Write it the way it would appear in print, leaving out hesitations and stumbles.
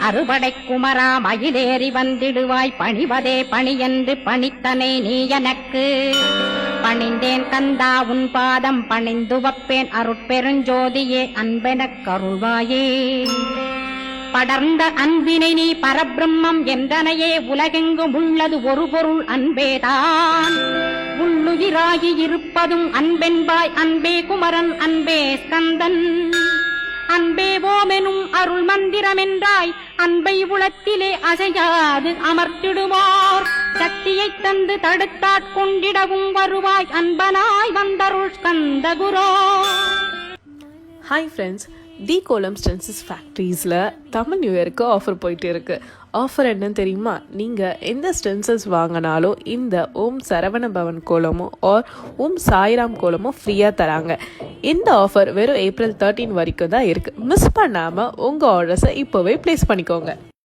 அறுபடை குமரா மயிலேறி வந்திடுவாய் பணிவதே பணியென்று பணித்தனை நீ எனக்கு பணிந்தேன் கந்தா உன் பாதம் பணிந்து வப்பேன் அருட்பெருஞ்சோதியே அன்பெனக் கருள்வாயே படர்ந்த அன்பினை நீ பரபிரம்மம் என்றனையே உலகெங்கும் உள்ளது ஒரு பொருள் அன்பேதான் உள்ளுயிராகி இருப்பதும் அன்பென்பாய் அன்பே குமரன் அன்பே ஸ்கந்தன் அன்பே ஓமெனும் அருள் மந்திரமென்றாய் அன்பை உளத்திலே அசையாது அமர்த்திடுவார் சக்தியைத் தந்து தடுத்தாட்கொண்டிடவும் வருவாய் அன்பனாய் வந்தருள் ஸ்கந்தகுரோ. ஹாய் ஃப்ரெண்ட்ஸ், தி கோலம் ஸ்டென்சஸ் ஃபேக்ட்ரிஸில் தமிழ் நியூ இயருக்கு ஆஃபர் போயிட்டு இருக்கு. ஆஃபர் என்னன்னு தெரியுமா? நீங்கள் எந்த ஸ்டென்சஸ் வாங்கினாலும் இந்த ஓம் சரவண பவன் கோலமோ ஆர் ஓம் சாய்ராம் கோலமோ ஃப்ரீயாக தராங்க. இந்த ஆஃபர் வெறும் April 13 வரைக்கும் தான் இருக்குது. மிஸ் பண்ணாமல் உங்கள் ஆர்டர்ஸை இப்போவே ப்ளேஸ் பண்ணிக்கோங்க.